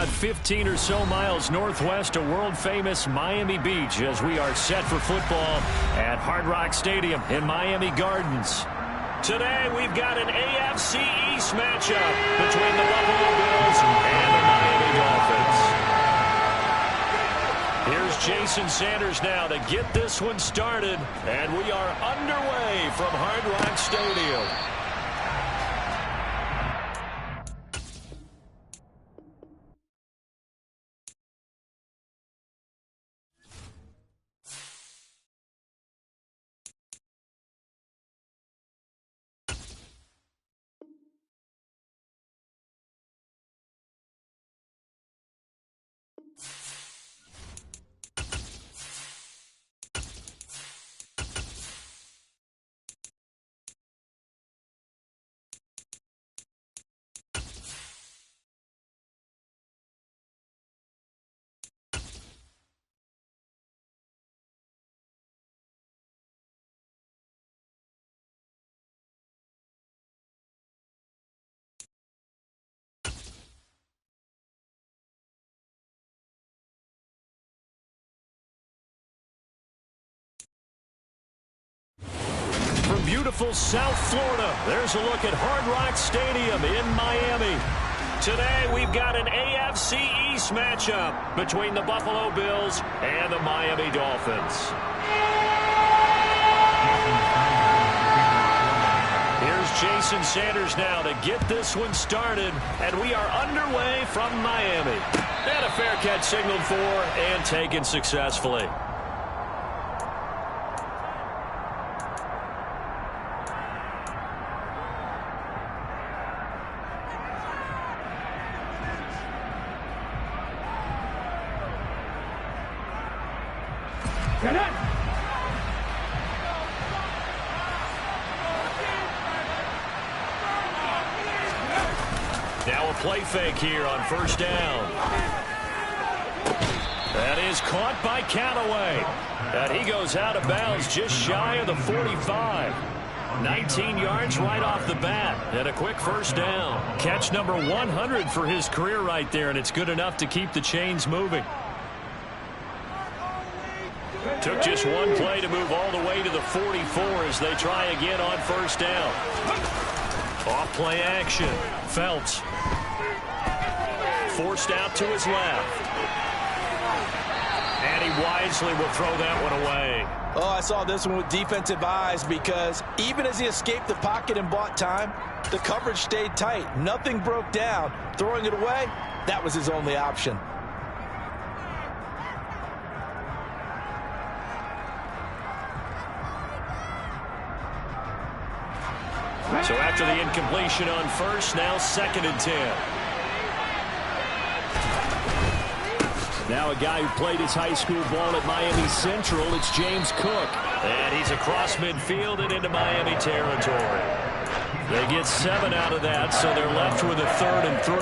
about 15 or so miles northwest of world-famous Miami Beach as we are set for football at Hard Rock Stadium in Miami Gardens. Today, we've got an AFC East matchup between the Buffalo Bills and the Miami Dolphins. Here's Jason Sanders now to get this one started, and we are underway from Hard Rock Stadium. From beautiful South Florida, there's a look at Hard Rock Stadium in Miami. Today, we've got an AFC East matchup between the Buffalo Bills and the Miami Dolphins. Here's Jason Sanders now to get this one started, and we are underway from Miami. And a fair catch signaled for and taken successfully. Now a play fake here on first down. That is caught by Callaway. And he goes out of bounds just shy of the 45. 19 yards right off the bat. And a quick first down. Catch number 100 for his career right there, and it's good enough to keep the chains moving. Took just one play to move all the way to the 44 as they try again on first down. Off play action. Phelps. Forced out to his left. And he wisely will throw that one away. Oh, I saw this one with defensive eyes because even as he escaped the pocket and bought time, the coverage stayed tight. Nothing broke down. Throwing it away, that was his only option. So after the incompletion on first, now 2nd and 10. Now a guy who played his high school ball at Miami Central, it's James Cook. And he's across midfield and into Miami territory. They get 7 out of that, so they're left with a 3rd and 3.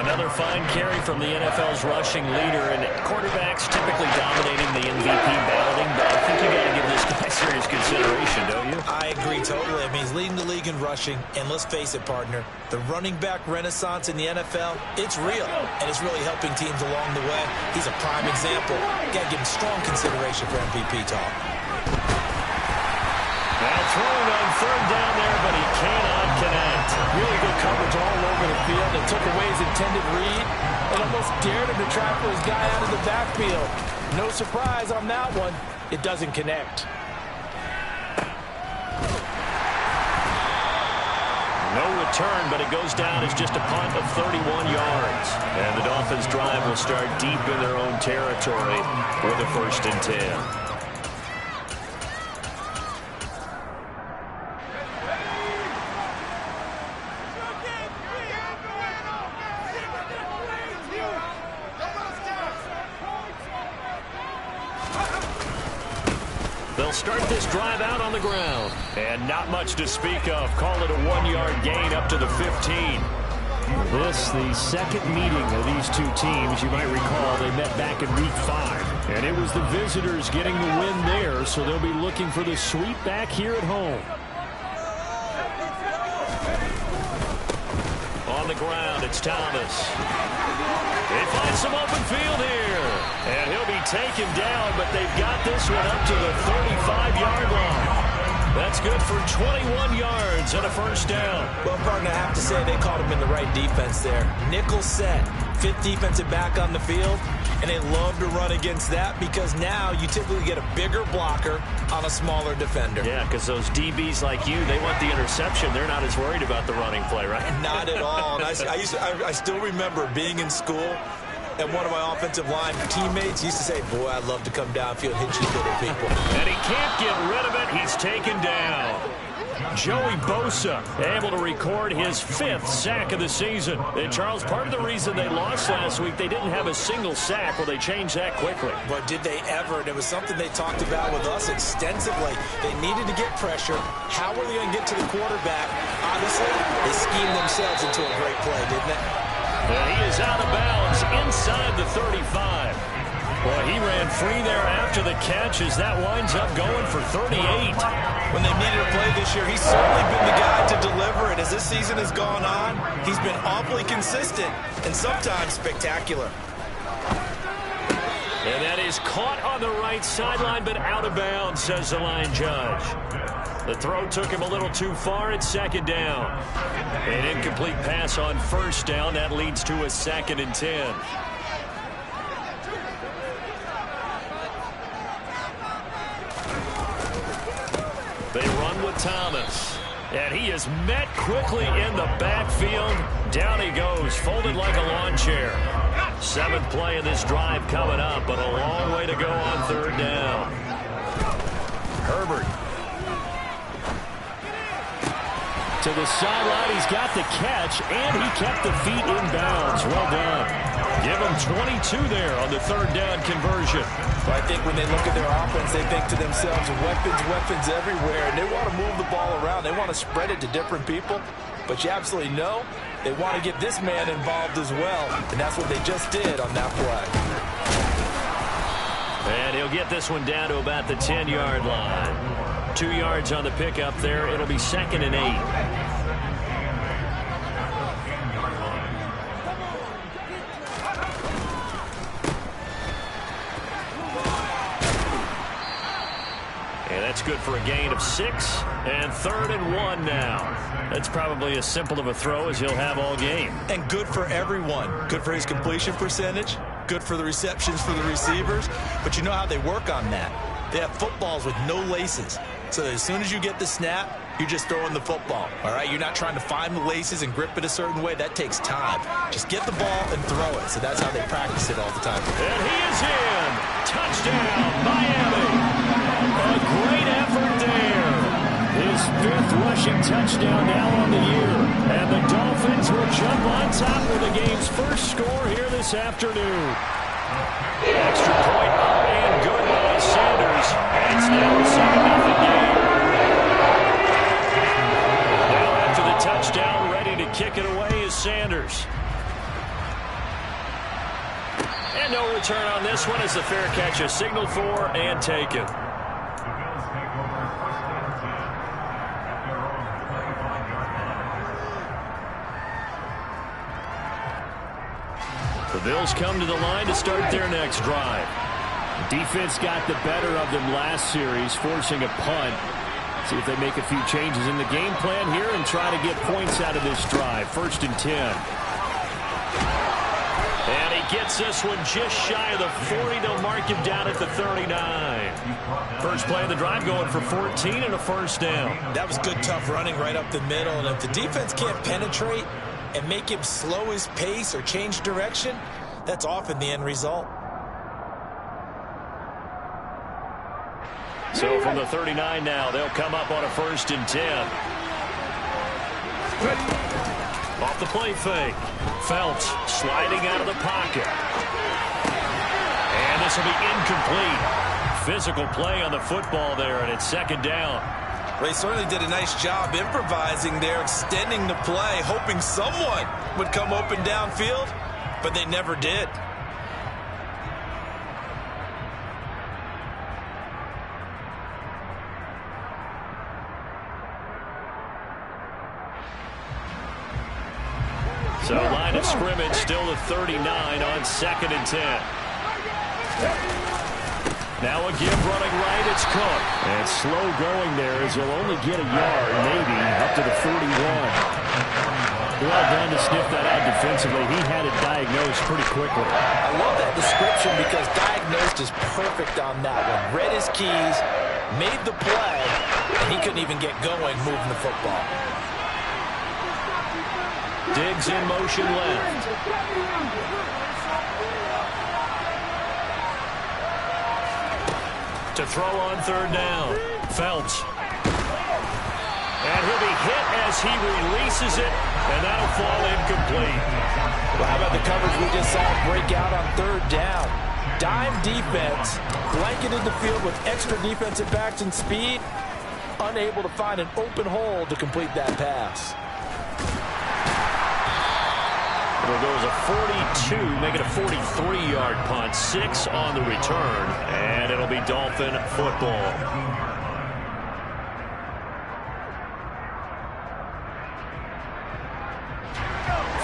Another fine carry from the NFL's rushing leader, and quarterbacks typically dominating the MVP balloting, but I think you got to give this guy serious consideration, don't you? I agree totally. I mean, he's leading the league in rushing, and let's face it, partner, the running back renaissance in the NFL, it's real, and it's really helping teams along the way. He's a prime example. Got to give him strong consideration for MVP talk. Now throwing on 3rd down there, but he cannot connect. Really good coverage all over the field. It took away his intended read and almost dared him to try for his guy out of the backfield. No surprise on that one. It doesn't connect. No return, but it goes down as just a punt of 31 yards. And the Dolphins drive will start deep in their own territory with a 1st and 10. They'll start this drive out on the ground. And not much to speak of. Call it a 1-yard gain up to the 15. This, the second meeting of these two teams. You might recall they met back in Week 5. And it was the visitors getting the win there, so they'll be looking for the sweep back here at home. On the ground, it's Thomas. They find some open field here. And he'll be taken down, but they've got this one up to the 35-yard line. That's good for 21 yards and a first down. Well, partner, I have to say they caught him in the right defense there. Nickel set, fifth defensive back on the field, and they love to run against that because now you typically get a bigger blocker on a smaller defender. Yeah, because those DBs like you, they want the interception. They're not as worried about the running play, right? Not at all. And I still remember being in school, and one of my offensive line teammates used to say, boy, I'd love to come downfield, hit you little people. And he can't get rid of it. He's taken down. Joey Bosa able to record his 5th sack of the season. And Charles, part of the reason they lost last week, they didn't have a single sack. Well, they changed that quickly. But did they ever? And it was something they talked about with us extensively. They needed to get pressure. How were they going to get to the quarterback? Honestly, they schemed themselves into a great play, didn't they? And he is out of bounds inside the 35. Well, he ran free there after the catch as that winds up going for 38. When they needed a play this year, he's certainly been the guy to deliver it. As this season has gone on, he's been awfully consistent and sometimes spectacular. And that is caught on the right sideline, but out of bounds, says the line judge. The throw took him a little too far. It's second down. An incomplete pass on first down. That leads to a 2nd and 10. They run with Thomas. And he is met quickly in the backfield. Down he goes, folded like a lawn chair. 7th play of this drive coming up, but a long way to go on 3rd down. Herbert. To the sideline, he's got the catch, and he kept the feet in bounds. Well done. Give him 22 there on the 3rd down conversion. But I think when they look at their offense, they think to themselves, weapons everywhere, and they want to move the ball around. They want to spread it to different people. But you absolutely know they want to get this man involved as well, and that's what they just did on that play. And he'll get this one down to about the 10-yard line. 2 yards on the pickup there. It'll be 2nd and 8. That's good for a gain of 6, and 3rd and 1 now. That's probably as simple of a throw as he'll have all game. And good for everyone. Good for his completion percentage, good for the receptions for the receivers. But you know how they work on that. They have footballs with no laces. So as soon as you get the snap, you're just throwing the football. All right, you're not trying to find the laces and grip it a certain way. That takes time. Just get the ball and throw it. So that's how they practice it all the time. And he is in. Touchdown, Miami. A great effort there. His 5th rushing touchdown now on the year. And the Dolphins will jump on top with the game's first score here this afternoon. Extra point up and good by Sanders. It's now a 7-0 game. Now after the touchdown, ready to kick it away is Sanders. And no return on this one as the fair catch is signaled for and taken. The Bills come to the line to start their next drive. The defense got the better of them last series, forcing a punt. See if they make a few changes in the game plan here and try to get points out of this drive. 1st and 10. And he gets this one just shy of the 40. They'll mark him down at the 39. First play of the drive going for 14 and a first down. That was good, tough running right up the middle. And if the defense can't penetrate and make him slow his pace or change direction, that's often the end result. So from the 39 now, they'll come up on a 1st and 10. Off the play fake. Phelps sliding out of the pocket. And this will be incomplete. Physical play on the football there, and it's 2nd down. Well, he certainly did a nice job improvising there, extending the play, hoping someone would come open downfield, but they never did. So line of scrimmage still to 39 on 2nd and 10. Now a give running right, it's Cook. And slow going there as he'll only get a yard, maybe, up to the 41. Well done to sniff that out defensively. He had it diagnosed pretty quickly. I love that description because diagnosed is perfect on that one. Read his keys, made the play, and he couldn't even get going moving the football. Diggs in motion left. To throw on 3rd down. Phelps. And he'll be hit as he releases it, and that'll fall incomplete. Well, how about the coverage we just saw break out on 3rd down? Dime defense, blanketed the field with extra defensive backs and speed, unable to find an open hole to complete that pass. It'll go as a 42, make it a 43-yard punt, 6 on the return, and it'll be Dolphin football.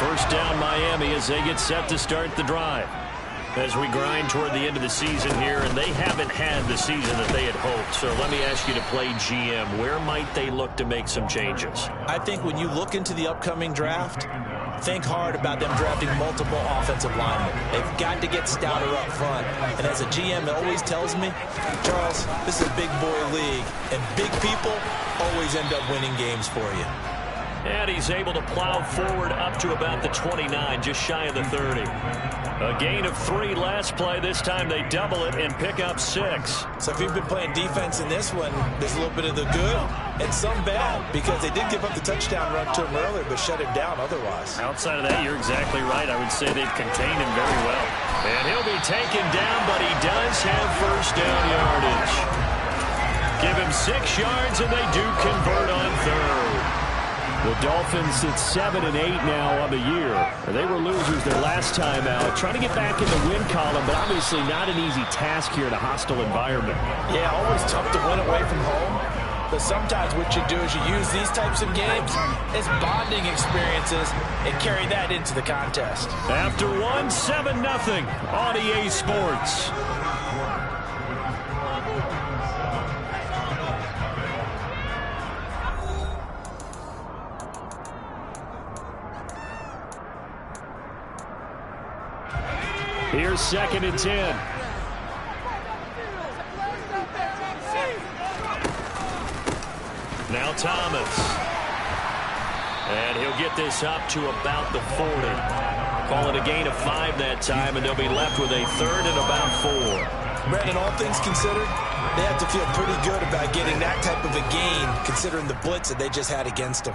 First down Miami as they get set to start the drive. As we grind toward the end of the season here, and they haven't had the season that they had hoped. So let me ask you to play GM. Where might they look to make some changes? I think when you look into the upcoming draft, think hard about them drafting multiple offensive linemen. They've got to get stouter up front. And as a GM, it always tells me, Charles, this is a big boy league, and big people always end up winning games for you. And he's able to plow forward up to about the 29, just shy of the 30. A gain of 3 last play. This time they double it and pick up 6. So if you've been playing defense in this one, there's a little bit of the good and some bad, because they did give up the touchdown run to him earlier, but shut him down otherwise. Outside of that, you're exactly right. I would say they've contained him very well. And he'll be taken down, but he does have first down yardage. Give him 6 yards, and they do convert on 3rd. The Dolphins sit 7-8 now on the year. They were losers their last time out. Trying to get back in the win column, but obviously not an easy task here in a hostile environment. Yeah, always tough to win away from home. But sometimes what you do is you use these types of games as bonding experiences and carry that into the contest. After 7-0 on EA Sports. Here's 2nd and 10. Now Thomas. And he'll get this up to about the 40. Call it a gain of 5 that time, and they'll be left with a 3rd and about 4. Brandon, all things considered, they have to feel pretty good about getting that type of a gain, considering the blitz that they just had against them.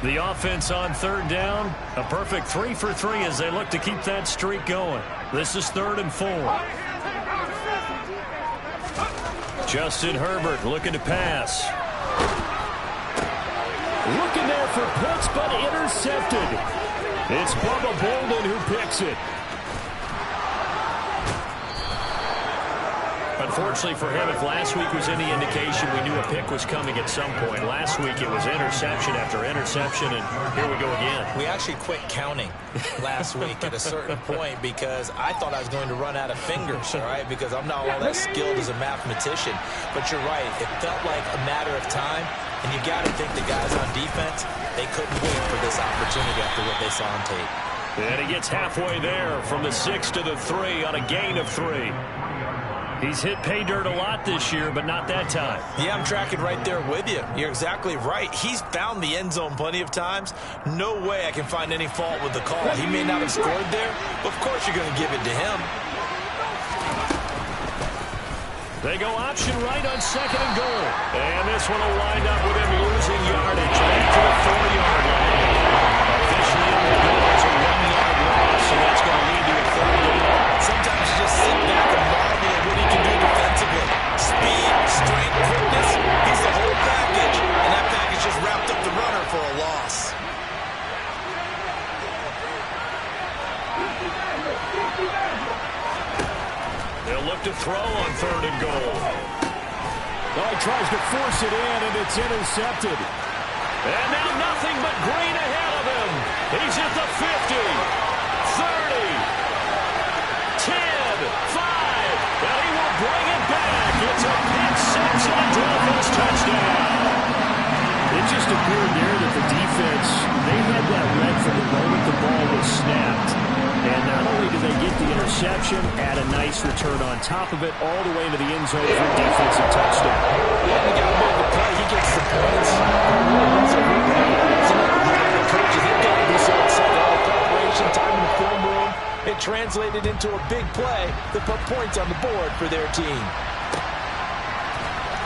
The offense on 3rd down, a perfect 3 for 3 as they look to keep that streak going. This is 3rd and 4. Justin Herbert looking to pass. Looking there for Pitts, but intercepted. It's Bubba Bolden who picks it. Unfortunately for him, if last week was any indication, we knew a pick was coming at some point. Last week it was interception after interception, and here we go again. We actually quit counting last week at a certain point because I thought I was going to run out of fingers, all right, because I'm not all that skilled as a mathematician. But you're right. It felt like a matter of time, and you got to think the guys on defense, they couldn't wait for this opportunity after what they saw on tape. And he gets halfway there from the 6 to the 3 on a gain of 3. He's hit pay dirt a lot this year, but not that time. Yeah, I'm tracking right there with you. You're exactly right. He's found the end zone plenty of times. No way I can find any fault with the call. He may not have scored there, but of course you're going to give it to him. They go option right on 2nd and goal. And this one will wind up with him losing yardage back to the 4-yard line. Officially on the goal, it's a 1-yard loss, so that's going to lead to a 3rd down. Sometimes you just sit back and marvel at what he can do defensively. Speed, strength, quickness, he's the whole package. And that package just wrapped up the runner for a loss. They'll look to throw on 3rd and goal. Oh, he tries to force it in, and it's intercepted. And now nothing but green ahead of him. He's at the 50, 30, 10, 5, and he will bring it back. It's a pick six and a Dolphins touchdown. It just appeared there that the defense, they had that read from the moment the ball was snapped. And not only did they get the interception, add a nice return on top of it, all the way into the end zone for a defensive touchdown. Yeah, he got a bit of the play. He gets the points. The coaches, they've got to do so excited. All the preparation, time in the film room, it translated into a big play that put points on the board for their team.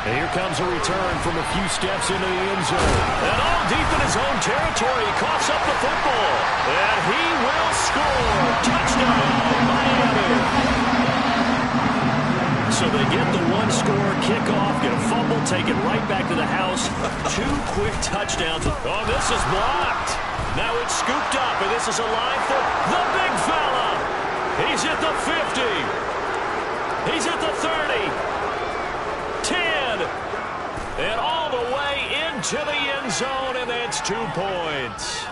And here comes a return from a few steps into the end zone. And all deep in his own territory, he coughs up the football. And he will score. Touchdown, Miami. So they get the one-score kickoff, get a fumble, take it right back to the house. 2 quick touchdowns. Oh, this is blocked. Now it's scooped up, and this is a line for the big fella. He's at the 50. He's at the 30. 10, and all the way into the end zone, and that's 2 points.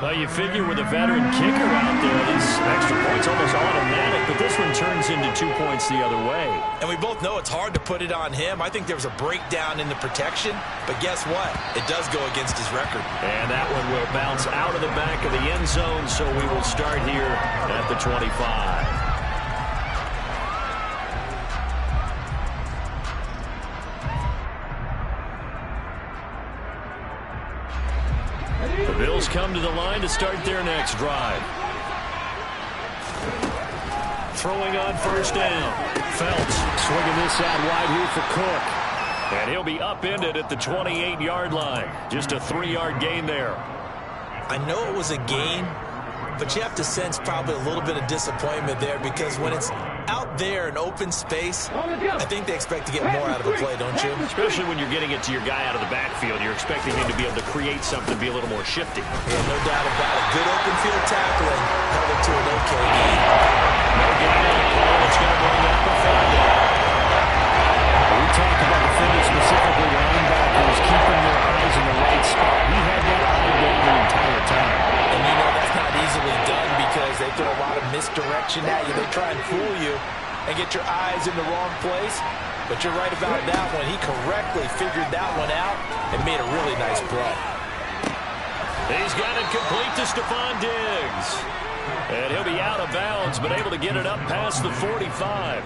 Well, you figure with a veteran kicker out there, these extra points almost automatic, but this one turns into 2 points the other way. And we both know it's hard to put it on him. I think there was a breakdown in the protection, but guess what? It does go against his record. And that one will bounce out of the back of the end zone, so we will start here at the 25. The Bills come to the line to start their next drive. Throwing on first down. Phelps swinging this out wide here for Cook. And he'll be upended at the 28-yard line. Just a 3-yard gain there. I know it was a gain, but you have to sense probably a little bit of disappointment there because when it's out there in open space, I think they expect to get more out of a play, don't you? Especially when you're getting it to your guy out of the backfield. You're expecting him to be able to create something, be a little more shifty. Yeah, no doubt about it. Good open field tackling held it to an okay gain. No gain on the play. It's going to bring up the 5 down. We talked about defenders, specifically linebackers, keeping their eyes in the right spot. He had that eye game the entire time. And you know that's not easily done because they throw a lot of misdirection at you. They try and fool you and get your eyes in the wrong place. But you're right about that one. He correctly figured that one out and made a really nice play. He's got it complete to Stephon Diggs. And he'll be out of bounds, but able to get it up past the 45.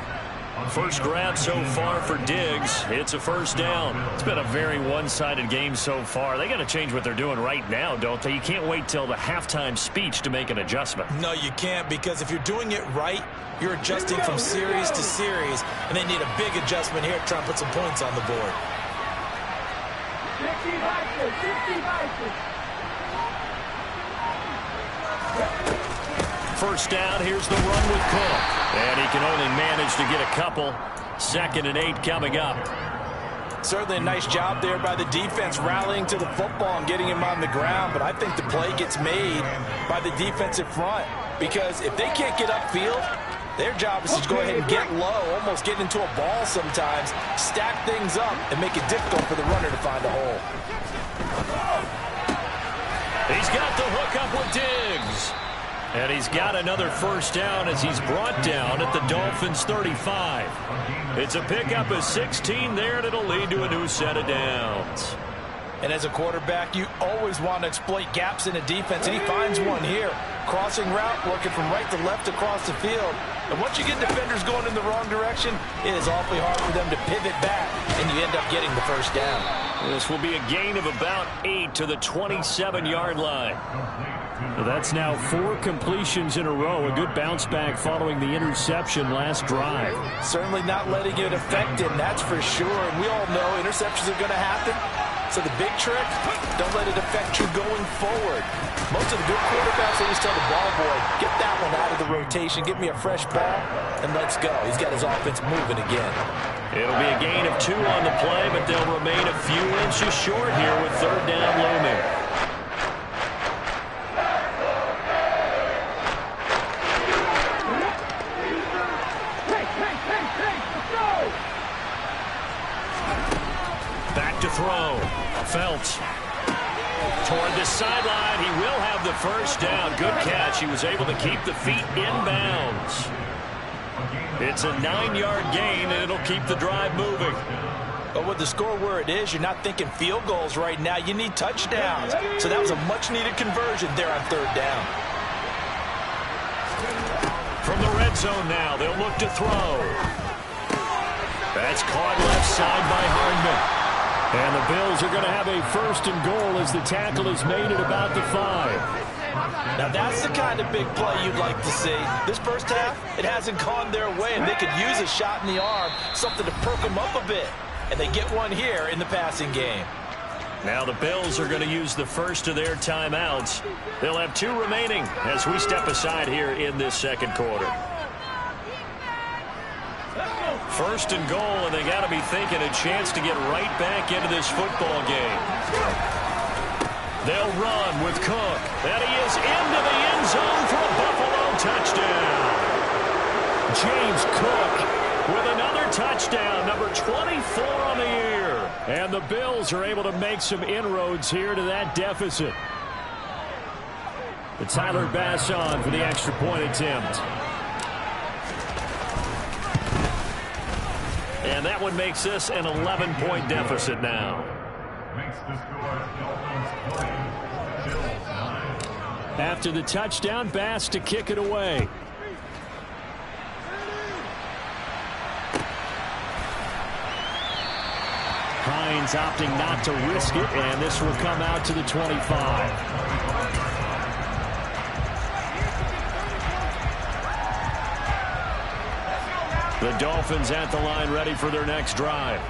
First grab so far for Diggs. It's a first down. It's been a very one-sided game so far. They got to change what they're doing right now, don't they? You can't wait till the halftime speech to make an adjustment. No, you can't, because if you're doing it right, you're adjusting from series to series, and they need a big adjustment here to try and put some points on the board. First down, here's the run with Cook. And he can only manage to get a couple. 2nd and 8 coming up. Certainly a nice job there by the defense rallying to the football and getting him on the ground, but I think the play gets made by the defensive front because if they can't get upfield, their job is to go ahead and get low, almost get into a ball sometimes, stack things up, and make it difficult for the runner to find a hole. He's got the hook up with Diggs. And he's got another first down as he's brought down at the Dolphins' 35. It's a pickup of 16 there, and it'll lead to a new set of downs. And as a quarterback, you always want to exploit gaps in a defense, and he finds one here. Crossing route, working from right to left across the field. And once you get defenders going in the wrong direction, it is awfully hard for them to pivot back, and you end up getting the first down. This will be a gain of about 8 to the 27-yard line. That's now 4 completions in a row. A good bounce back following the interception last drive. Certainly not letting it affect him, that's for sure. And we all know interceptions are going to happen. So the big trick, don't let it affect you going forward. Most of the good quarterbacks, they just tell the ball boy, get that one out of the rotation, give me a fresh ball, and let's go. He's got his offense moving again. It'll be a gain of 2 on the play, but they'll remain a few inches short here with 3rd down looming. Back to throw. Phelps. Toward the sideline. He will have the first down. Good catch. He was able to keep the feet in bounds. It's a 9-yard gain, and it'll keep the drive moving. But with the score where it is, you're not thinking field goals right now. You need touchdowns. So that was a much-needed conversion there on third down. From the red zone now, they'll look to throw. That's caught left side by Hardman. And the Bills are going to have a first and goal as the tackle is made at about the 5. Now that's the kind of big play you'd like to see. This first half, it hasn't gone their way, and they could use a shot in the arm, something to perk them up a bit. And they get one here in the passing game. Now the Bills are going to use the first of their timeouts. They'll have 2 remaining as we step aside here in this second quarter. First and goal, and they got to be thinking a chance to get right back into this football game. They'll run with Cook. And he is into the end zone for a Buffalo touchdown. James Cook with another touchdown, number 24 on the year. And the Bills are able to make some inroads here to that deficit. But Tyler Bass on for the extra point attempt. And that one makes this an 11-point deficit now. After the touchdown, Bass to kick it away. Hines opting not to risk it, and this will come out to the 25. The Dolphins at the line ready for their next drive.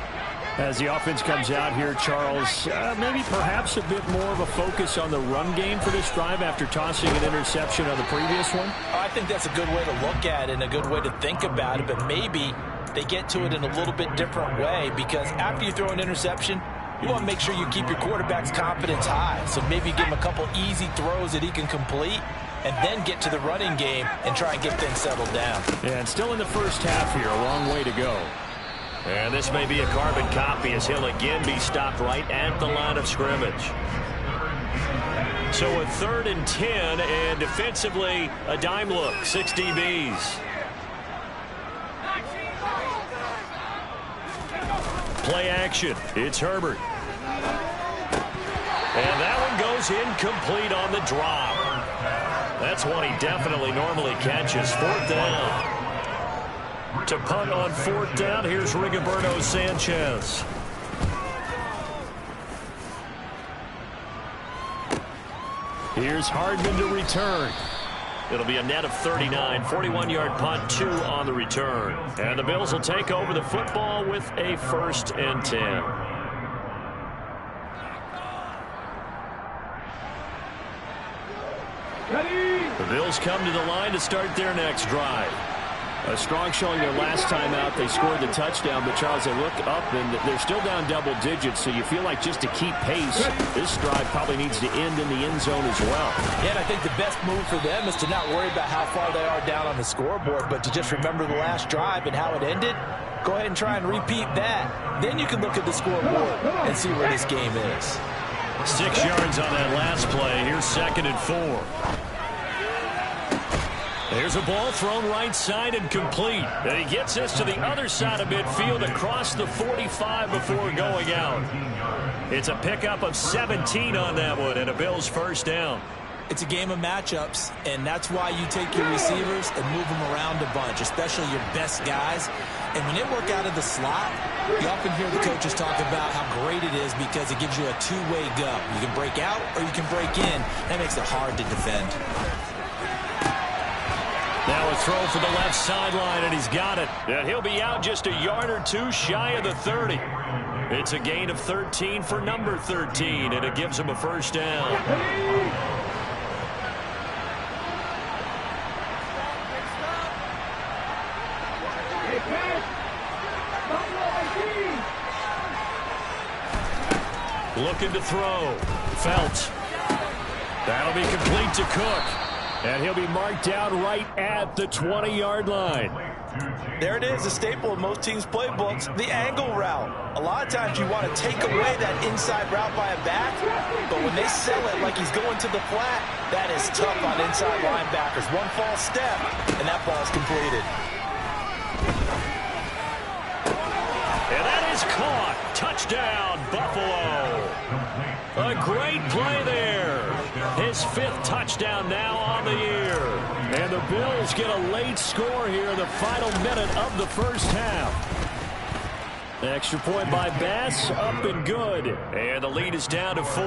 As the offense comes out here, Charles, maybe perhaps a bit more of a focus on the run game for this drive after tossing an interception on the previous one? I think that's a good way to look at it and a good way to think about it, but maybe they get to it in a little bit different way, because after you throw an interception, you want to make sure you keep your quarterback's confidence high. So maybe give him a couple easy throws that he can complete, and then get to the running game and try and get things settled down. And still in the first half here, a long way to go. And this may be a carbon copy as he'll again be stopped right at the line of scrimmage. So a 3rd and 10, and defensively a dime look, 6 DBs. Play action, it's Herbert. And that one goes incomplete on the drop. That's one he definitely normally catches. 4th down. To punt on 4th down, here's Rigoberto Sanchez. Here's Hardman to return. It'll be a net of 39, 41-yard punt, 2 on the return. And the Bills will take over the football with a 1st and 10. The Bills come to the line to start their next drive. A strong showing their last time out. They scored the touchdown, but Charles, they look up and they're still down double digits, so you feel like just to keep pace, this drive probably needs to end in the end zone as well. Yeah, and I think the best move for them is to not worry about how far they are down on the scoreboard, but to just remember the last drive and how it ended. Go ahead and try and repeat that. Then you can look at the scoreboard and see where this game is. 6 yards on that last play. Here's 2nd and 4. There's a ball thrown right side and complete. And he gets this to the other side of midfield across the 45 before going out. It's a pickup of 17 on that one and a Bills first down. It's a game of matchups, and that's why you take your receivers and move them around a bunch, especially your best guys. And when they work out of the slot, you often hear the coaches talk about how great it is because it gives you a two-way go. You can break out or you can break in. That makes it hard to defend. Now a throw for the left sideline, and he's got it. And he'll be out just a yard or two shy of the 30. It's a gain of 13 for number 13, and it gives him a first down. Looking to throw. Phelps. That'll be complete to Cook. And he'll be marked down right at the 20-yard line. There it is, a staple of most teams' playbooks, the angle route. A lot of times you want to take away that inside route by a back, but when they sell it like he's going to the flat, that is tough on inside linebackers. One false step, and that ball's completed. And that is caught. Touchdown, Buffalo. A great play there. His 5th touchdown now on the year. And the Bills get a late score here in the final minute of the first half. Extra point by Bass, up and good. And the lead is down to 4.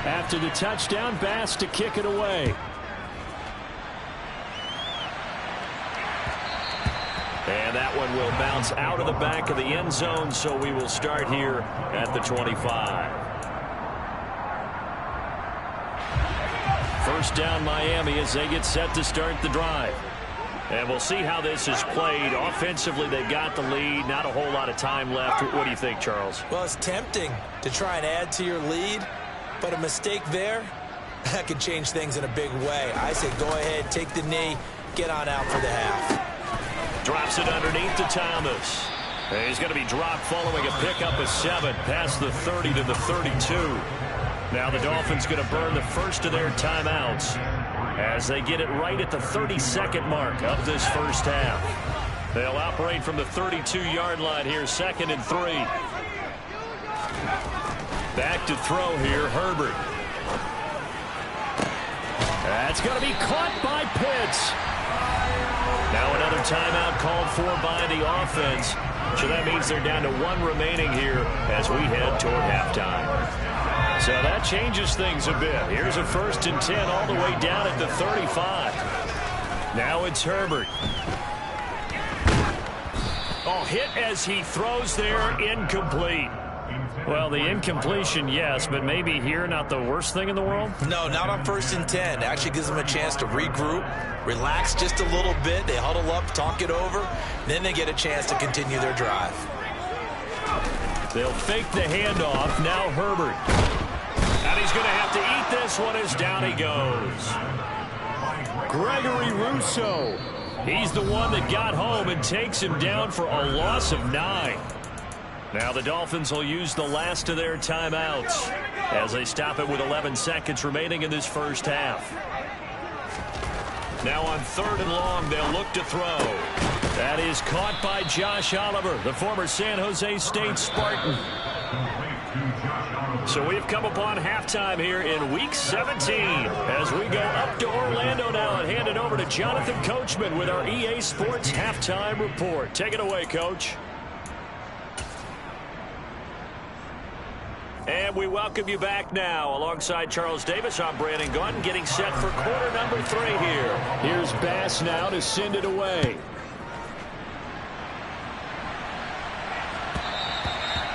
After the touchdown, Bass to kick it away. And that one will bounce out of the back of the end zone, so we will start here at the 25. First down Miami as they get set to start the drive. And we'll see how this is played. Offensively, they got the lead. Not a whole lot of time left. What do you think, Charles? Well, it's tempting to try and add to your lead, but a mistake there, that could change things in a big way. I say go ahead, take the knee, get on out for the half. Drops it underneath to Thomas. And he's going to be dropped following a pickup of 7 past the 30 to the 32. Now the Dolphins going to burn the first of their timeouts as they get it right at the 32nd mark of this first half. They'll operate from the 32-yard line here, 2nd and 3. Back to throw here, Herbert. That's going to be caught by Pitts. Now another timeout called for by the offense. So that means they're down to 1 remaining here as we head toward halftime. So that changes things a bit. Here's a 1st and 10 all the way down at the 35. Now it's Herbert. Oh, hit as he throws there, incomplete. Well, the incompletion, yes, but maybe here not the worst thing in the world? No, not on 1st and 10. Actually gives them a chance to regroup, relax just a little bit. They huddle up, talk it over. Then they get a chance to continue their drive. They'll fake the handoff. Now Herbert. And he's going to have to eat this one as down he goes. Gregory Rousseau. He's the one that got home and takes him down for a loss of 9. Now the Dolphins will use the last of their timeouts as they stop it with 11 seconds remaining in this first half. Now on 3rd and long, they'll look to throw. That is caught by Josh Oliver, the former San Jose State Spartan. So we've come upon halftime here in Week 17 as we go up to Orlando now and hand it over to Jonathan Coachman with our EA Sports Halftime Report. Take it away, Coach. And we welcome you back now. Alongside Charles Davis, I'm Brandon Gunn, getting set for quarter number 3 here. Here's Bass now to send it away.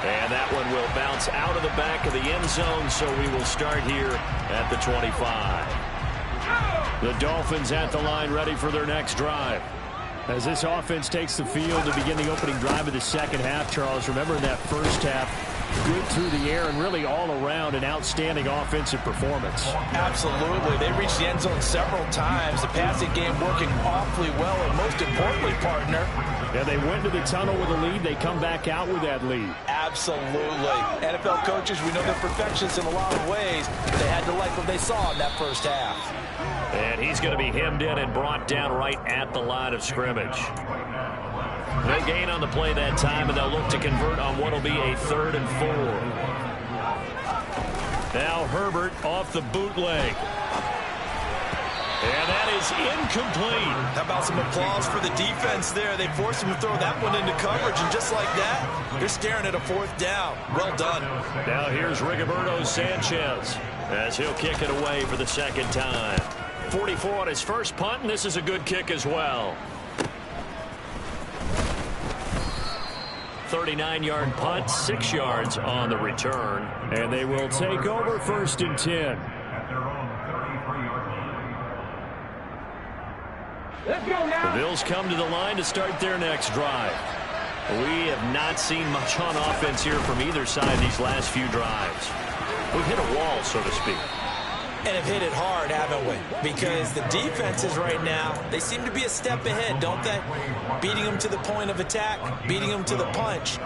And that one will bounce out of the back of the end zone, so we will start here at the 25. The Dolphins at the line ready for their next drive. As this offense takes the field to begin the opening drive of the second half, Charles, remember in that first half, good through the air and really all around an outstanding offensive performance. Absolutely. They reached the end zone several times. The passing game working awfully well, and most importantly, partner, yeah, they went to the tunnel with a lead. They come back out with that lead. Absolutely. NFL coaches, we know they're perfectionists in a lot of ways. They had to like what they saw in that first half. And he's going to be hemmed in and brought down right at the line of scrimmage. No gain on the play that time, and they'll look to convert on what will be a 3rd and 4. Now Herbert off the bootleg. And that is incomplete. How about some applause for the defense there? They forced him to throw that one into coverage, and just like that, they're staring at a 4th down. Well done. Now here's Rigoberto Sanchez as he'll kick it away for the 2nd time. 44 on his first punt, and this is a good kick as well. 39-yard punt, 6 yards on the return. And they will take over 1st and 10. Let's go now. The Bills come to the line to start their next drive. We have not seen much on offense here from either side these last few drives. We've hit a wall, so to speak. And have hit it hard, haven't we? Because the defenses right now, they seem to be a step ahead, don't they? Beating them to the point of attack, beating them to the punch.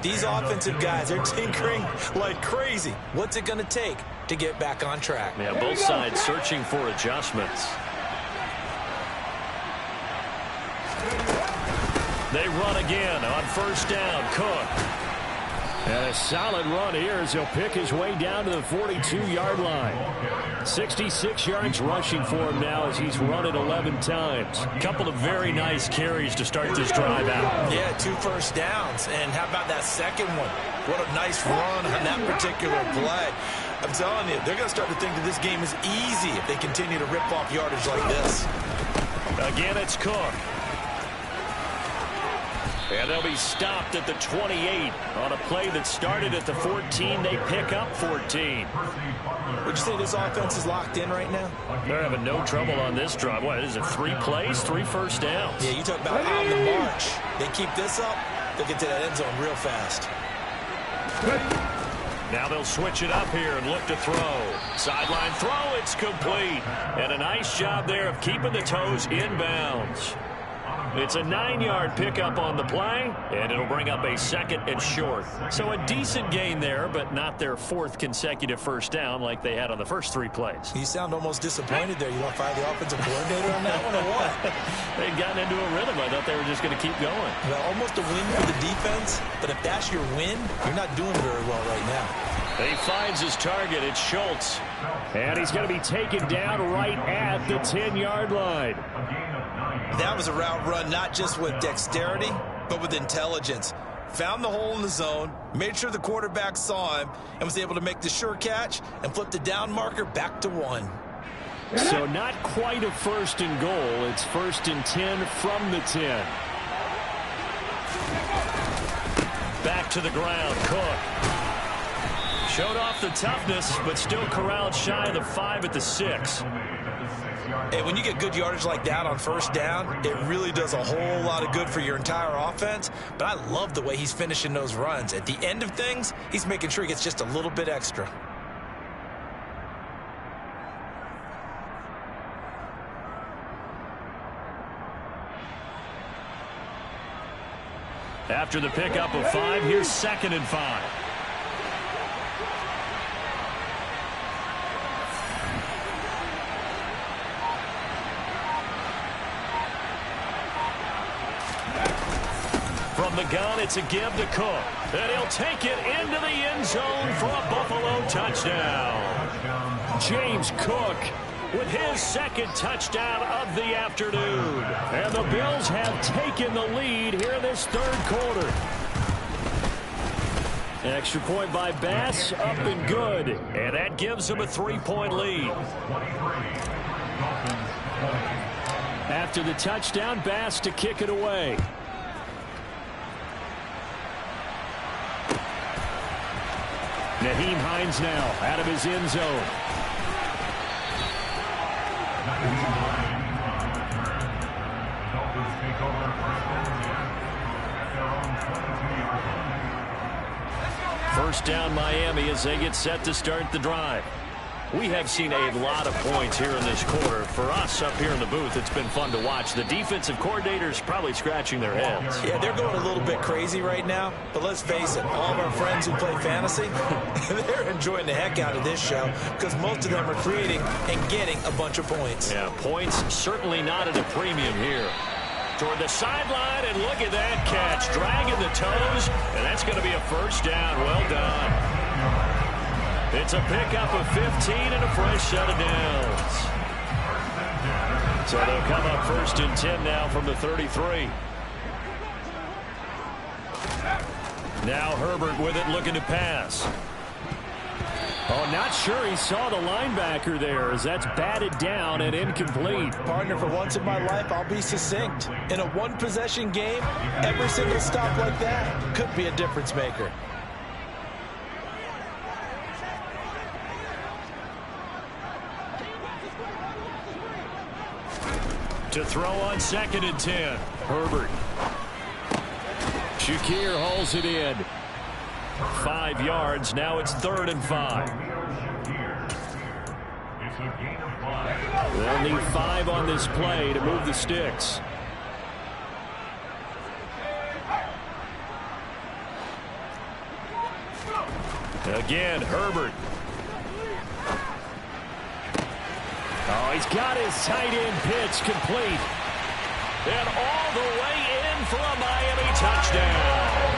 These offensive guys are tinkering like crazy. What's it going to take to get back on track? Yeah, both sides searching for adjustments. They run again on first down. Cook. And a solid run here as he'll pick his way down to the 42-yard line. 66 yards rushing for him now as he's run it 11 times. A couple of very nice carries to start this drive out. Yeah, 2 first downs. And how about that second one? What a nice run on that particular play. I'm telling you, they're going to start to think that this game is easy if they continue to rip off yardage like this. Again, it's Cook. And they'll be stopped at the 28 on a play that started at the 14. They pick up 14. Would you say this offense is locked in right now? They're having no trouble on this drive. What is it, 3 plays, 3 first downs? Yeah, you talk about on the march. They keep this up, they'll get to that end zone real fast. Now they'll switch it up here and look to throw. Sideline throw, it's complete. And a nice job there of keeping the toes inbounds. It's a 9-yard pickup on the play, and it'll bring up a second and short. So a decent gain there, but not their 4th consecutive first down like they had on the first 3 plays. You sound almost disappointed there. You want to fire the offensive coordinator on that one or what? They'd gotten into a rhythm. I thought they were just going to keep going. Well, almost a win for the defense, but if that's your win, you're not doing very well right now. He finds his target. It's Schultz. And he's going to be taken down right at the 10-yard line. That was a route run not just with dexterity, but with intelligence. Found the hole in the zone, made sure the quarterback saw him, and was able to make the sure catch and flip the down marker back to 1. So not quite a 1st and goal. It's 1st and 10 from the 10. Back to the ground, Cook. Showed off the toughness, but still corralled shy of the 5 at the 6. And when you get good yardage like that on first down, it really does a whole lot of good for your entire offense. But I love the way he's finishing those runs. At the end of things, he's making sure he gets just a little bit extra. After the pickup of 5, here's 2nd and 5. From the gun, it's a give to Cook. And he'll take it into the end zone for a Buffalo touchdown. James Cook with his 2nd touchdown of the afternoon. And the Bills have taken the lead here in this 3rd quarter. Extra point by Bass, up and good. And that gives them a 3-point lead. After the touchdown, Bass to kick it away. Nyheim Hines now out of his end zone. First down Miami as they get set to start the drive. We have seen a lot of points here in this quarter. For us up here in the booth, it's been fun to watch. The defensive coordinators probably scratching their heads. Yeah, they're going a little bit crazy right now. But let's face it, all of our friends who play fantasy, they're enjoying the heck out of this show because most of them are creating and getting a bunch of points. Yeah, points certainly not at a premium here. Toward the sideline, and look at that catch. Dragging the toes, and that's going to be a first down. Well done. It's a pickup of 15 and a fresh set of downs. So they'll come up 1st and 10 now from the 33. Now Herbert with it, looking to pass. Oh, not sure he saw the linebacker there as that's batted down and incomplete. Partner, for once in my life, I'll be succinct. In a one-possession game, every single stop like that could be a difference maker. To throw on 2nd and 10. Herbert. Shakir hauls it in. 5 yards. Now it's 3rd and 5. They'll need 5 on this play to move the sticks. Again, Herbert. Oh, he's got his tight end pitch complete. And all the way in for a Miami touchdown.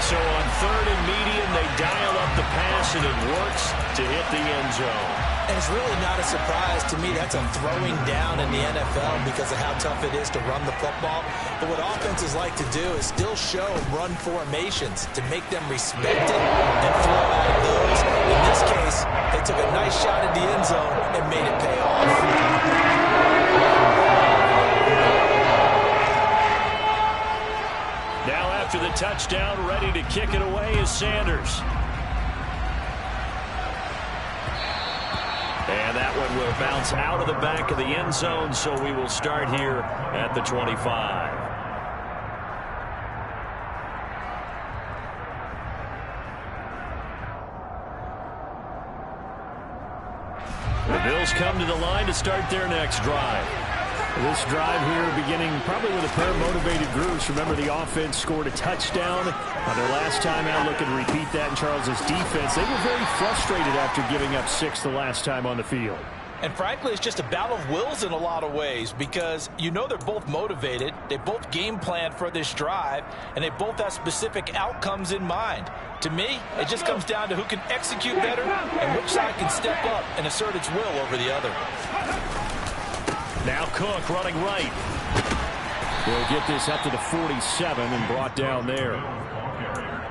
So on 3rd and medium, they dial up the pass, and it works to hit the end zone. And it's really not a surprise to me. That's a throwing down in the NFL because of how tough it is to run the football. But what offenses like to do is still show run formations to make them respect it and throw out of those. In this case, they took a nice shot at the end zone and made it pay off. Now after the touchdown, ready to kick it away is Sanders. And that one will bounce out of the back of the end zone, so we will start here at the 25. The Bills come to the line to start their next drive. This drive here beginning probably with a pair of motivated groups. Remember, the offense scored a touchdown on their last time out. Looking to repeat that in Charles's defense. They were very frustrated after giving up 6 the last time on the field. And frankly, it's just a battle of wills in a lot of ways because you know they're both motivated. They both game planned for this drive, and they both have specific outcomes in mind. To me, it just comes down to who can execute better and which side can step up and assert its will over the other. Now Cook running right. They'll get this up to the 47 and brought down there.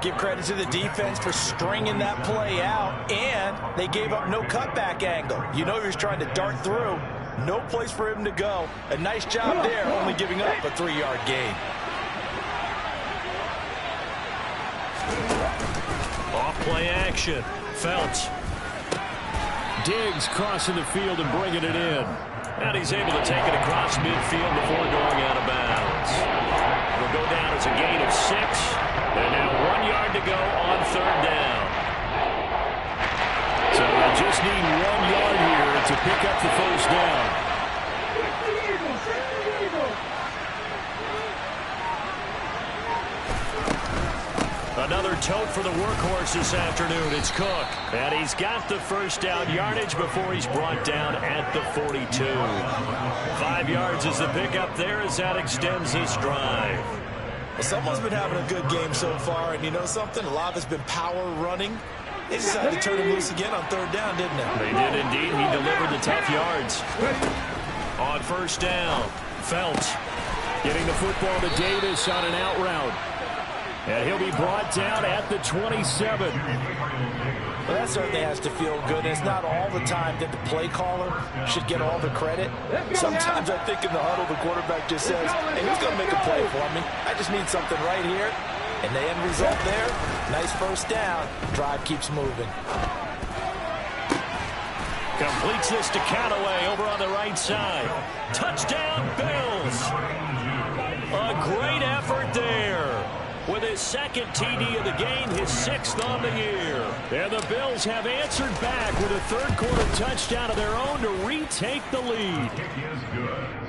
Give credit to the defense for stringing that play out, and they gave up no cutback angle. You know he was trying to dart through. No place for him to go. A nice job there, only giving up a 3-yard gain. Off play action. Felts. Diggs crossing the field and bringing it in. And he's able to take it across midfield before going out of bounds. It'll go down as a gain of 6. And now 1 yard to go on 3rd down. So they'll just need 1 yard here to pick up the first down. Another tote for the workhorse this afternoon. It's Cook. And he's got the first down yardage before he's brought down at the 42. 5 yards is the pickup there as that extends this drive. Well, someone's been having a good game so far, and you know something? A lot of it's been power running. They decided to turn him loose again on 3rd down, didn't they? They did indeed. He delivered the tough yards. On 1st down, Felts getting the football to Davis on an out route. And he'll be brought down at the 27. Well, that certainly has to feel good. And it's not all the time that the play caller should get all the credit. Sometimes I think in the huddle, the quarterback just says, hey, who's going to make a play for me? I just need something right here. And the end result there, nice first down. Drive keeps moving. Completes this to Callaway over on the right side. Touchdown, Bills. A great effort there. With his 2nd TD of the game, his 6th on the year. And the Bills have answered back with a 3rd quarter touchdown of their own to retake the lead.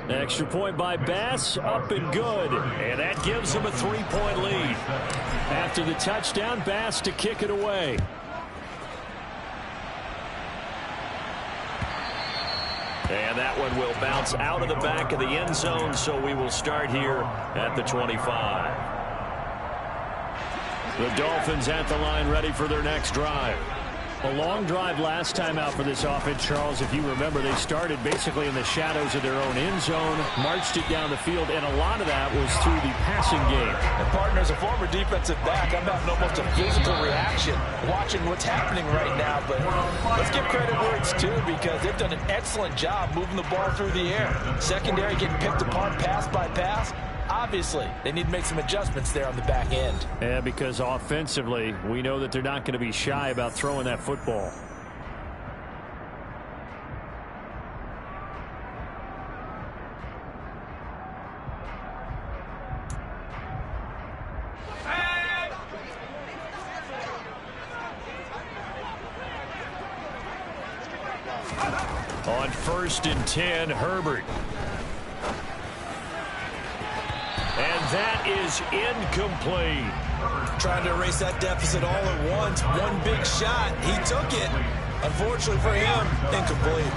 Extra point by Bass, up and good. And that gives them a 3-point lead. After the touchdown, Bass to kick it away. And that one will bounce out of the back of the end zone, so we will start here at the 25. The Dolphins at the line ready for their next drive. A long drive last time out for this offense, Charles. If you remember, they started basically in the shadows of their own end zone, marched it down the field, and a lot of that was through the passing game. And partner, as a former defensive back, I'm having almost a physical reaction watching what's happening right now. But let's give credit where it's due because they've done an excellent job moving the ball through the air. Secondary getting picked apart pass by pass. Obviously, they need to make some adjustments there on the back end. Yeah, because offensively, we know that they're not going to be shy about throwing that football. 1st and 10, Herbert. And that is incomplete. Trying to erase that deficit all at once. One big shot. He took it. Unfortunately for him, incomplete.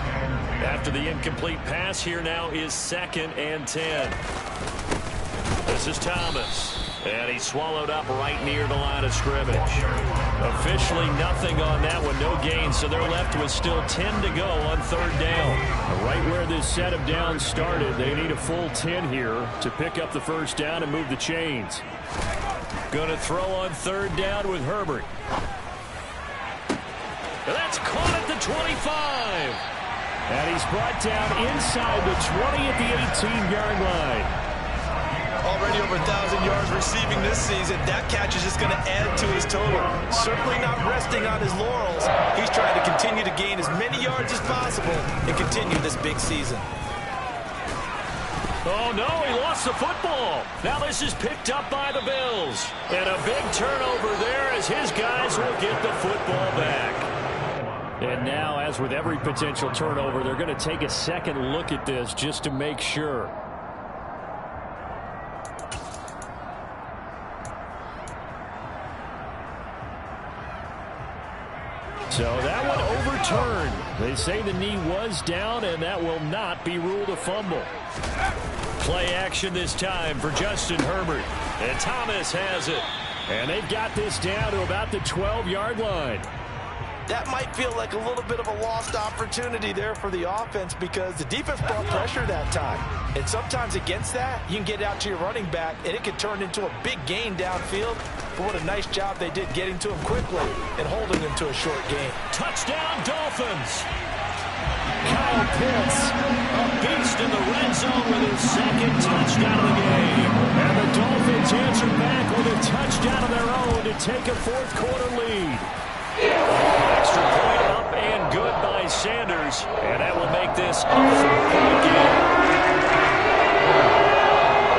After the incomplete pass, here now is 2nd and 10. This is Thomas. And he swallowed up right near the line of scrimmage. Officially nothing on that one, no gain, so they're left with still 10 to go on 3rd down. Right where this set of downs started, they need a full 10 here to pick up the 1st down and move the chains. Going to throw on 3rd down with Herbert. That's caught at the 25. And he's brought down inside the 20 at the 18-yard line. Already over 1,000 yards receiving this season. That catch is just going to add to his total. Certainly not resting on his laurels. He's trying to continue to gain as many yards as possible and continue this big season. Oh, no, he lost the football. Now this is picked up by the Bills. And a big turnover there as his guys will get the football back. And now, as with every potential turnover, they're going to take a second look at this just to make sure. So that one overturned. They say the knee was down, and that will not be ruled a fumble. Play action this time for Justin Herbert. And Thomas has it. And they've got this down to about the 12-yard line. That might feel like a little bit of a lost opportunity there for the offense because the defense brought pressure that time. And sometimes against that, you can get out to your running back, and it can turn into a big gain downfield. But what a nice job they did getting to him quickly and holding him to a short gain. Touchdown, Dolphins. Kyle Pitts, a beast in the red zone with his 2nd touchdown of the game. And the Dolphins answer back with a touchdown of their own to take a 4th quarter lead. Extra point up and good by Sanders. And that will make this a 4-point game.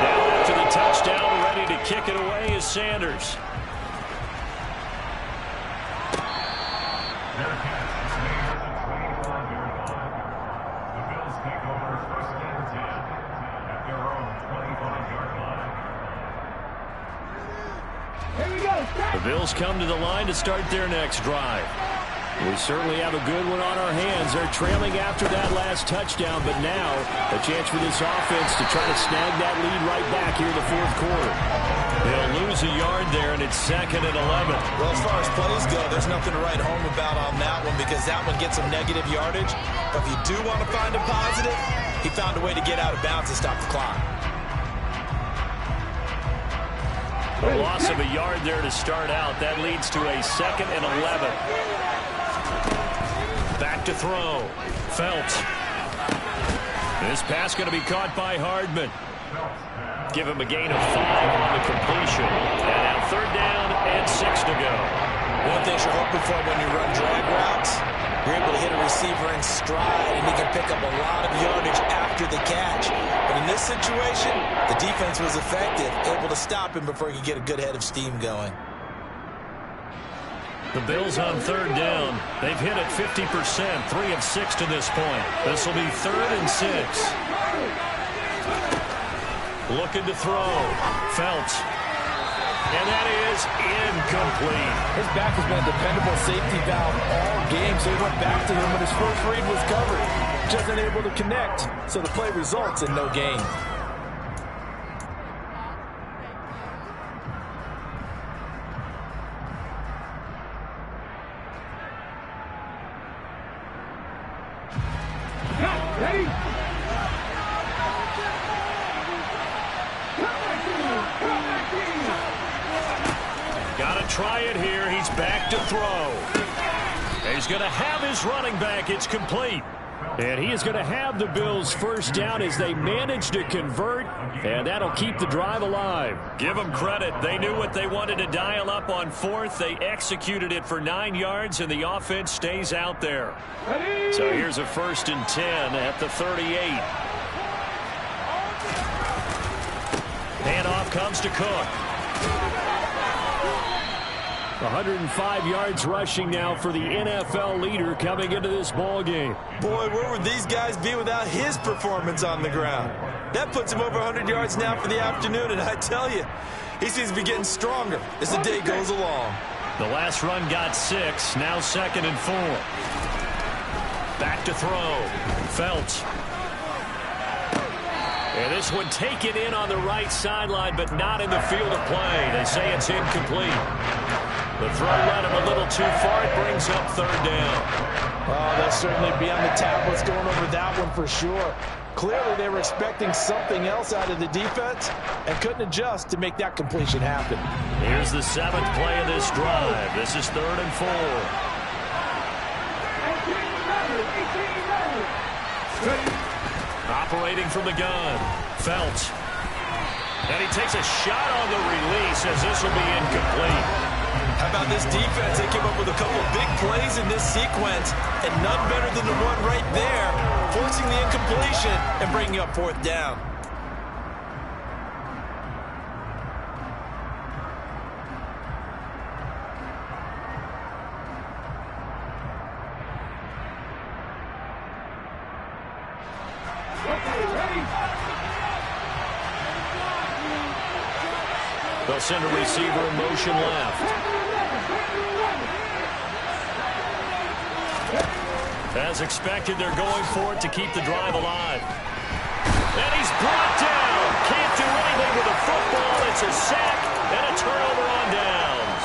Now after the touchdown, ready to kick it away is Sanders. The Bills come to the line to start their next drive. We certainly have a good one on our hands. They're trailing after that last touchdown, but now a chance for this offense to try to snag that lead right back here in the 4th quarter. They'll lose a yard there, and it's 2nd and 11. Well, as far as plays go, there's nothing to write home about on that one because that one gets some negative yardage. But if you do want to find a positive, he found a way to get out of bounds and stop the clock. A loss of a yard there to start out. That leads to a 2nd and 11. Back to throw. Phelps. This pass going to be caught by Hardman. Give him a gain of 5 on the completion. And now 3rd down and 6 to go. One thing you're hoping for when you run drag routes, you're able to hit a receiver in stride, and he can pick up a lot of yardage after the catch. But in this situation, the defense was effective, able to stop him before he could get a good head of steam going. The Bills on 3rd down. They've hit it 50%, 3 of 6 to this point. This will be 3rd and 6. Looking to throw. Phelps. And that is incomplete. His back has been a dependable safety valve all game, so he went back to him when his first read was covered. Just unable to connect, so the play results in no gain. Ready? Got to try it here. He's back to throw. He's going to have his running back. It's complete. And he is going to have the Bills' first down as they manage to convert, and that'll keep the drive alive. Give them credit. They knew what they wanted to dial up on 4th. They executed it for 9 yards, and the offense stays out there. So here's a 1st and 10 at the 38. Handoff comes to Cook. 105 yards rushing now for the NFL leader coming into this ball game. Boy, where would these guys be without his performance on the ground? That puts him over 100 yards now for the afternoon, and I tell you, he seems to be getting stronger as the day goes along. The last run got 6, now 2nd and 4. Back to throw. Felt. And this one taken in on the right sideline, but not in the field of play. They say it's incomplete. The throw led him a little too far. It brings up 3rd down. Oh, they'll certainly be on the tablets going over that one for sure. Clearly, they were expecting something else out of the defense and couldn't adjust to make that completion happen. Here's the 7th play of this drive. This is 3rd and 4. Operating from the gun. Felt. And he takes a shot on the release as this will be incomplete. How about this defense? They came up with a couple of big plays in this sequence, and none better than the one right there, forcing the incompletion and bringing up 4th down. They'll send a receiver in motion left. As expected, they're going for it to keep the drive alive. And he's brought down. Can't do anything with the football. It's a sack and a turnover on downs.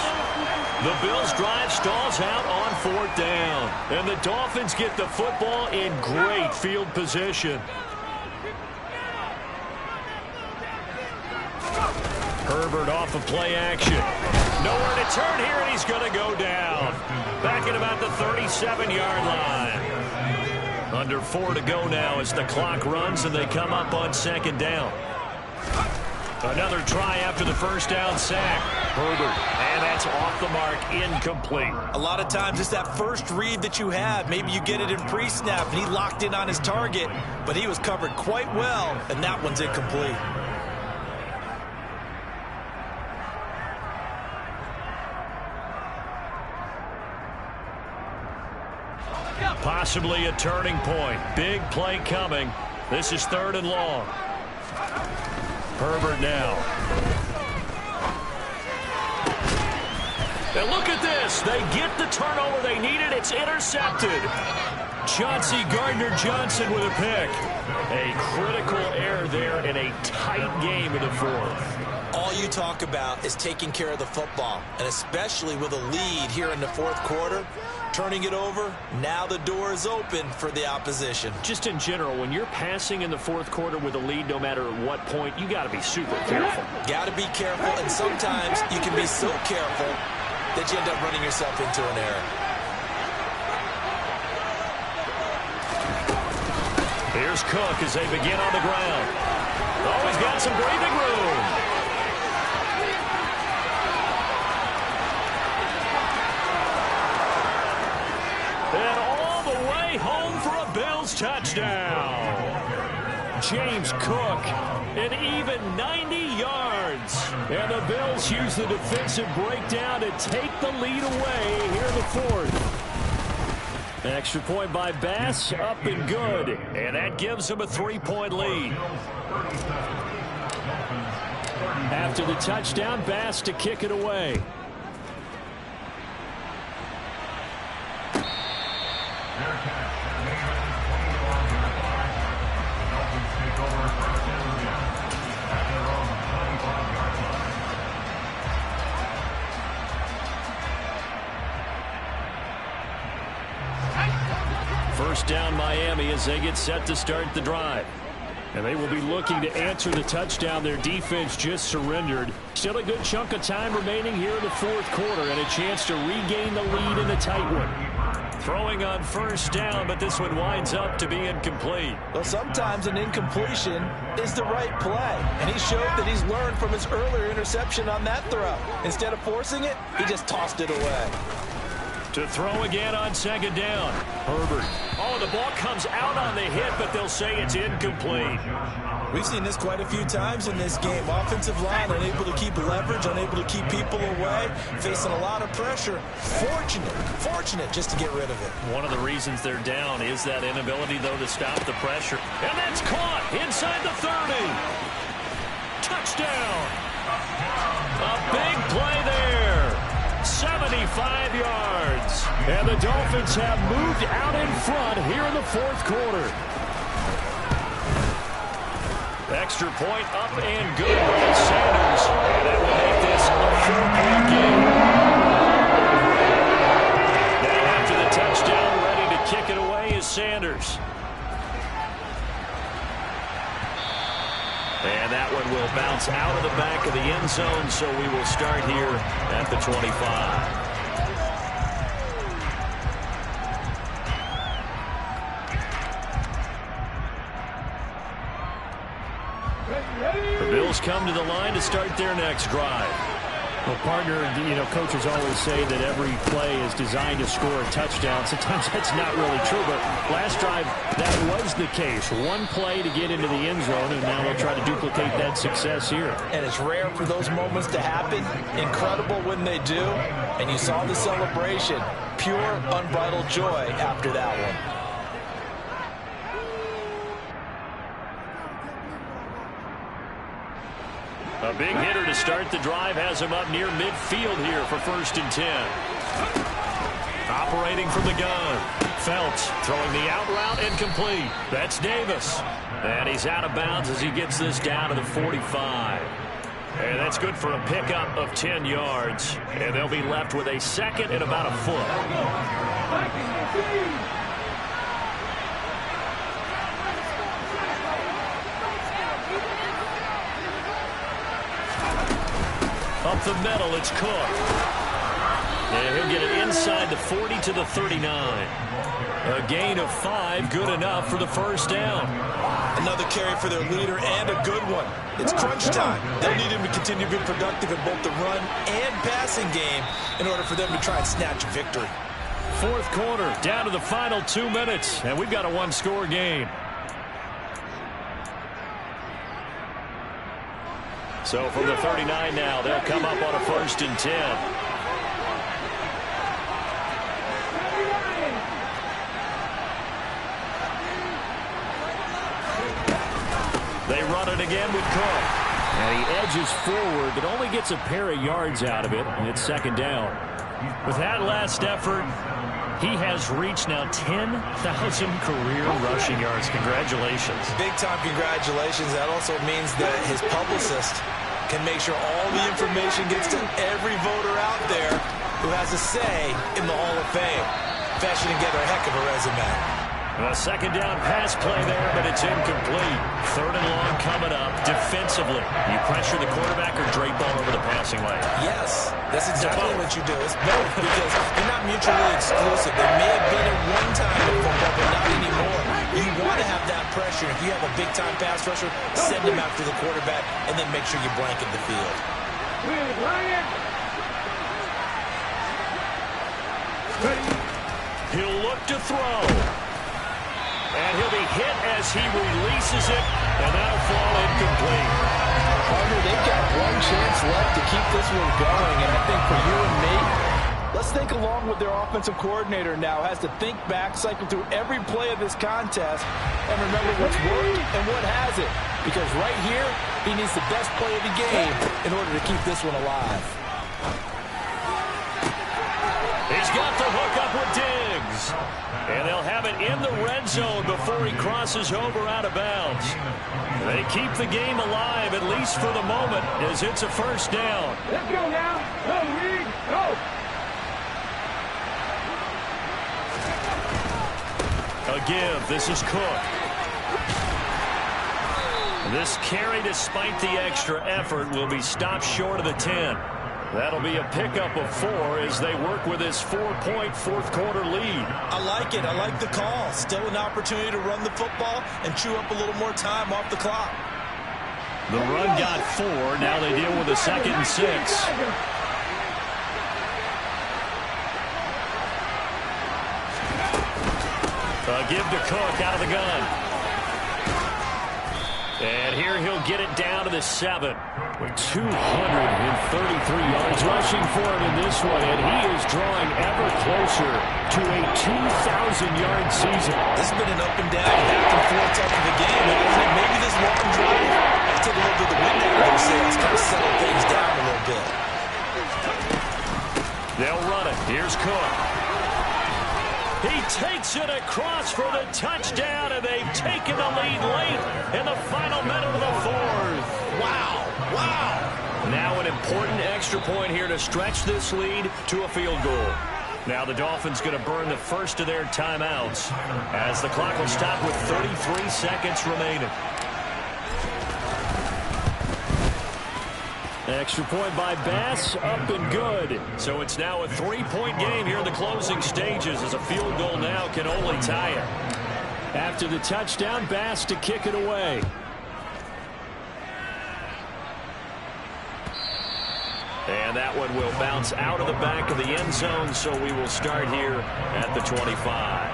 The Bills' drive stalls out on 4th down. And the Dolphins get the football in great field position. Herbert off of play action. Nowhere to turn here, and he's going to go down. Back at about the 37-yard line. Under 4 to go now as the clock runs, and they come up on 2nd down. Another try after the 1st down sack. Herbert, and that's off the mark, incomplete. A lot of times it's that first read that you have. Maybe you get it in pre-snap, and he locked in on his target, but he was covered quite well, and that one's incomplete. Possibly a turning point. Big play coming. This is 3rd and long. Herbert now. And look at this. They get the turnover they needed. It's intercepted. Chauncey Gardner-Johnson with a pick. A critical error there in a tight game in the 4th. All you talk about is taking care of the football, and especially with a lead here in the 4th quarter. Turning it over, now the door is open for the opposition. Just in general, when you're passing in the 4th quarter with a lead, no matter at what point, you got to be super careful. Got to be careful, and sometimes you can be so careful that you end up running yourself into an error. Here's Cook as they begin on the ground. Oh, he's got some breathing room. And all the way home for a Bills touchdown. James Cook, an even 90 yards. And the Bills use the defensive breakdown to take the lead away here in the 4th. Extra point by Bass, up and good. And that gives them a 3-point lead. After the touchdown, Bass to kick it away. First down Miami as they get set to start the drive. And they will be looking to answer the touchdown their defense just surrendered. Still a good chunk of time remaining here in the 4th quarter and a chance to regain the lead in a tight one. Throwing on 1st down, but this one winds up to be incomplete. Well, sometimes an incompletion is the right play, and he showed that he's learned from his earlier interception on that throw. Instead of forcing it, he just tossed it away. To throw again on 2nd down. Herbert. Oh, the ball comes out on the hit, but they'll say it's incomplete. We've seen this quite a few times in this game. Offensive line unable to keep leverage, unable to keep people away, facing a lot of pressure. Fortunate just to get rid of it. One of the reasons they're down is that inability, though, to stop the pressure. And that's caught inside the 30. Touchdown. A big play there. 75 yards. And the Dolphins have moved out in front here in the fourth quarter. Extra point up and good by Sanders. And that will make this a 4-point game. Now after the touchdown, ready to kick it away is Sanders. And that one will bounce out of the back of the end zone, so we will start here at the 25. The Bills come to the line to start their next drive. Well, partner, coaches always say that every play is designed to score a touchdown. Sometimes that's not really true, but last drive, that was the case. One play to get into the end zone, and now they'll try to duplicate that success here. And it's rare for those moments to happen. Incredible when they do. And you saw the celebration. Pure, unbridled joy after that one. A big hitter to start the drive has him up near midfield here for 1st and 10. Operating from the gun. Phelps throwing the out route incomplete. That's Davis. And he's out of bounds as he gets this down to the 45. And that's good for a pickup of 10 yards. And they'll be left with a second and about a foot. Up the middle, it's Cook. And he'll get it inside the 40 to the 39. A gain of 5, good enough for the first down. Another carry for their leader and a good one. It's crunch time. They'll need him to continue being productive in both the run and passing game in order for them to try and snatch a victory. Fourth quarter, down to the final 2 minutes, and we've got a one-score game. So from the 39 now, they'll come up on a 1st and 10. They run it again with Cook. And he edges forward, but only gets a pair of yards out of it, and it's 2nd down. With that last effort, he has reached now 10,000 career rushing yards. Congratulations. Big-time congratulations. That also means that his publicist can make sure all the information gets to every voter out there who has a say in the Hall of Fame. Fashioning together a heck of a resume. A 2nd down pass play there, but it's incomplete. 3rd and long coming up. Defensively, you pressure the quarterback or drape all over the passing lane? Yes, that's exactly what you do. It's both because they're not mutually exclusive. They may have been at one time in football, but not anymore. You want to have that pressure. If you have a big-time pass rusher, send him after the quarterback, and then make sure you blanket the field. He'll look to throw. And he'll be hit as he releases it, and that'll fall incomplete. Partner, they've got one chance left to keep this one going, and I think for you and me, let's think along with their offensive coordinator now. Has to think back, cycle through every play of this contest, and remember what's worked and what hasn't. Because right here, he needs the best play of the game in order to keep this one alive. He's got the hook up with Diggs. And they'll have it in the red zone before he crosses over out of bounds. They keep the game alive, at least for the moment, as it's a 1st down. Let's go now. Go, Reed. Go. A give. This is Cook. This carry, despite the extra effort, will be stopped short of the 10. That'll be a pickup of 4 as they work with this 4-point fourth-quarter lead. I like it. I like the call. Still an opportunity to run the football and chew up a little more time off the clock. The run got 4. Now they deal with a 2nd and 6. A give to Cook out of the gun. And here he'll get it down to the 7. With 233 yards rushing for him in this one, and he is drawing ever closer to a 2,000-yard season. This has been an up and down, back and forth type of a game, hasn't it? Maybe this long drive, take a little bit of the wind out of their sails, kind of settle things down a little bit. They'll run it. Here's Cook. He takes it across for the touchdown, and they've taken the lead late in the final minute of the 4th. Wow. Now an important extra point here to stretch this lead to a field goal. Now the Dolphins going to burn the first of their timeouts as the clock will stop with 33 seconds remaining. Extra point by Bass, up and good. So it's now a 3-point game here in the closing stages as a field goal now can only tie it. After the touchdown, Bass to kick it away. And that one will bounce out of the back of the end zone, so we will start here at the 25.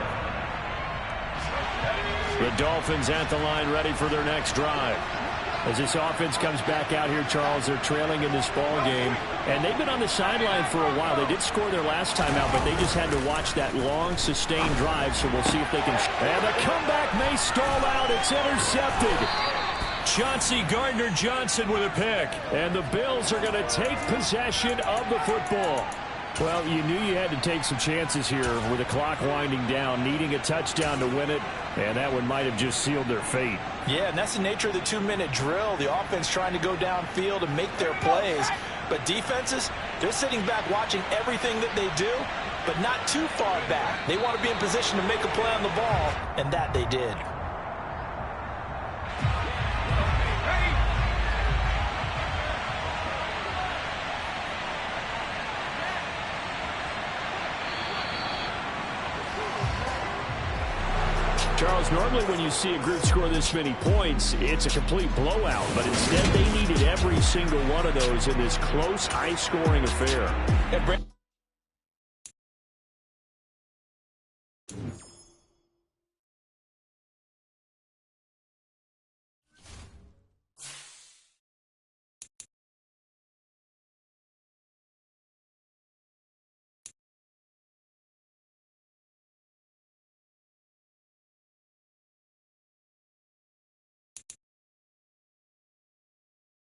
The Dolphins at the line ready for their next drive. As this offense comes back out here, Charles, they're trailing in this ball game, and they've been on the sideline for a while. They did score their last time out, but they just had to watch that long, sustained drive, so we'll see if they can. And the comeback may stall out. It's intercepted. Chauncey Gardner-Johnson with a pick. And the Bills are going to take possession of the football. Well, you knew you had to take some chances here with the clock winding down, needing a touchdown to win it, and that one might have just sealed their fate. Yeah, and that's the nature of the 2-minute drill. The offense trying to go downfield and make their plays. But defenses, they're sitting back watching everything that they do, but not too far back. They want to be in position to make a play on the ball, and that they did. Charles, normally when you see a group score this many points, it's a complete blowout. But instead, they needed every single one of those in this close, high-scoring affair.